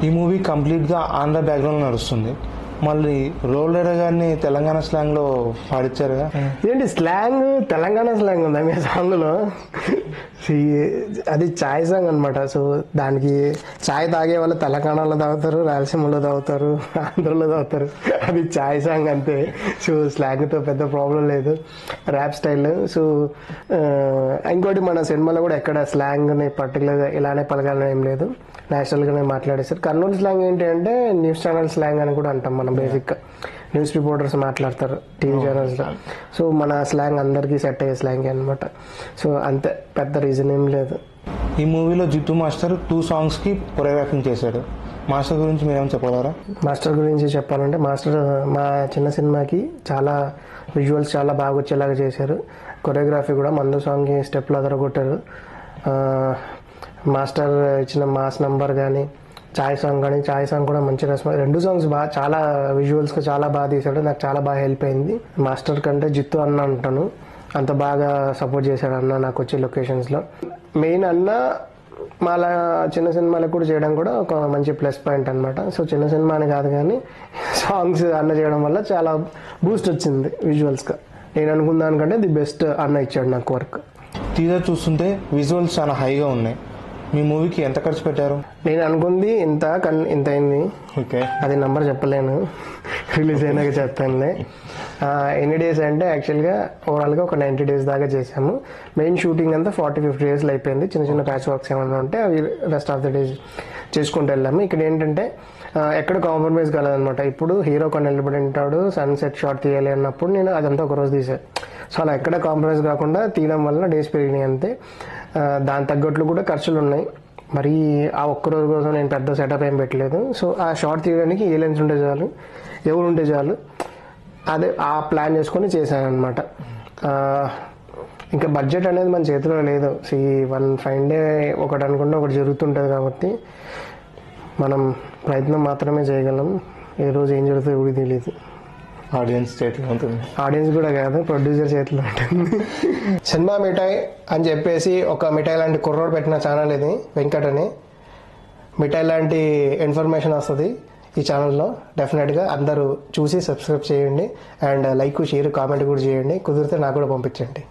ఈ మూవీ కంప్లీట్గా ఆంధ్ర బ్యాక్గ్రౌండ్ నడుస్తుంది. మళ్ళీ రోలర్ గారిని తెలంగాణ స్లాంగ్ లో పాడించారుగా. ఏంటి స్లాంగ్, తెలంగాణ స్లాంగ్ ఉందా మీ సాంగ్ లో? అది చాయ్ సాంగ్ అనమాట. సో దానికి చాయ్ తాగే వాళ్ళు తెలంగాణలో తాగుతారు, రాయలసీమలో తాగుతారు, ఆంధ్రలో తాగుతారు. అది చాయ్ సాంగ్ అంతే. సో స్లాంగ్తో పెద్ద ప్రాబ్లం లేదు, ర్యాప్ స్టైల్. సో ఇంకోటి మన సినిమాలో కూడా ఎక్కడ స్లాంగ్ని పర్టికులర్గా ఇలానే పలకాలని ఏం లేదు, నేచురల్గానే మాట్లాడేస్తారు. కర్నూలు స్లాంగ్ ఏంటి అంటే న్యూస్ ఛానల్ స్లాంగ్ అని కూడా అంటాం మనం. బేసిక్గా న్యూస్ రిపోర్టర్స్ మాట్లాడతారు టీవీ ఛానల్స్లో. సో మన స్లాంగ్ అందరికీ సెట్ అయ్యే స్లాంగ్ అనమాట. సో అంతే, పెద్ద రీజన్ ఏం లేదు. ఈ మూవీలో జిత్తు మాస్టర్ 2 సాంగ్స్కి కొరియోగ్రాఫింగ్ చేశాడు. మాస్టర్ గురించి మీరేమో చెప్పగలరా? మాస్టర్ గురించి చెప్పాలంటే, మాస్టర్ మా చిన్న సినిమాకి చాలా విజువల్స్ చాలా బాగా వచ్చేలాగా చేశారు. కొరియోగ్రఫీ కూడా మందు సాంగ్కి స్టెప్లు అదరగొట్టారు. మాస్టర్ ఇచ్చిన మాస్ నంబర్ కానీ, చాయ్ సాంగ్ కానీ, చాయ్ సాంగ్ కూడా మంచి రెస్పాన్స్. 2 సాంగ్స్ బాగా, చాలా విజువల్స్గా చాలా బాగా తీశాడు. నాకు చాలా బాగా హెల్ప్ అయింది. మాస్టర్ కంటే జిత్తు అన్న అంటాను, అంత బాగా సపోర్ట్ చేశాడు అన్న నాకు వచ్చే లొకేషన్స్లో. మెయిన్ అన్న మాలా చిన్న సినిమాలకు కూడా చేయడం కూడా ఒక మంచి ప్లస్ పాయింట్ అనమాట. సో చిన్న సినిమా అని కాదు కానీ సాంగ్స్ అన్న చేయడం వల్ల చాలా బూస్ట్ వచ్చింది విజువల్స్గా. నేను అనుకున్న దానికంటే ది బెస్ట్ అన్న ఇచ్చాడు నాకు వర్క్. టీజర్ చూస్తుంటే విజువల్స్ చాలా హైగా ఉన్నాయి. మీ మూవీకి ఎంత ఖర్చు పెట్టారు? నేను అనుకుంది ఇంత అయింది. ఓకే, అది నెంబర్ చెప్పలేను, రిలీజ్ అయినాక చెప్తానులే. ఎన్ని డేస్ అంటే యాక్చువల్గా ఓవరాల్గా ఒక 90 days దాకా చేసాము. మెయిన్ షూటింగ్ అంతా 40-50 daysలో అయిపోయింది. చిన్న చిన్న ప్యాచ్ వర్క్స్ ఏమైనా ఉంటే అవి రెస్ట్ ఆఫ్ ద డేస్ చేసుకుంటూ వెళ్ళాము. ఇక్కడ ఏంటంటే ఎక్కడ కాంప్రమైజ్ కాలేదనమాట. ఇప్పుడు హీరో కొన్ని నిలబడి ఉంటాడు, సన్సెట్ షాట్ తీయాలి అన్నప్పుడు నేను అదంతా ఒకరోజు తీసాను. సో అలా ఎక్కడ కాంప్రమైజ్ కాకుండా తీయడం వల్ల డేస్ పెరిగినాయి అంతే. దాని తగ్గట్లు కూడా ఖర్చులు ఉన్నాయి. మరి ఆ ఒక్కరోజు కోసం నేను పెద్ద సెటప్ ఏం పెట్టలేదు. సో ఆ షార్ట్ తీయడానికి ఏ లెన్స్ ఉంటే చాలు, ఎవరు ఉంటే చాలు, అదే ఆ ప్లాన్ చేసుకొని చేశాను అనమాట. ఇంకా బడ్జెట్ అనేది మన చేతిలో లేదు. వన్ ఫైన్ డే ఒకటి అనుకుంటే ఒకటి జరుగుతుంటుంది కాబట్టి మనం ప్రయత్నం మాత్రమే చేయగలం. ఏ రోజు ఏం జరుగుతుందో ఎవరికి తెలియదు. ఆడియన్స్ చేతిలో ఉంటుంది. ఆడియన్స్ కూడా కాదు, ప్రొడ్యూసర్ చేతిలో ఉంటుంది. సినిమా మిఠాయి అని చెప్పేసి ఒక మిఠాయి లాంటి కుర్రోడు పెట్టిన ఛానల్ ఇది, వెంకట్ అని. మిఠాయి లాంటి ఇన్ఫర్మేషన్ వస్తుంది ఈ ఛానల్లో. డెఫినెట్గా అందరూ చూసి సబ్స్క్రైబ్ చేయండి. అండ్ లైక్, షేర్, కామెంట్ కూడా చేయండి. కుదిరితే నాకు కూడా పంపించండి.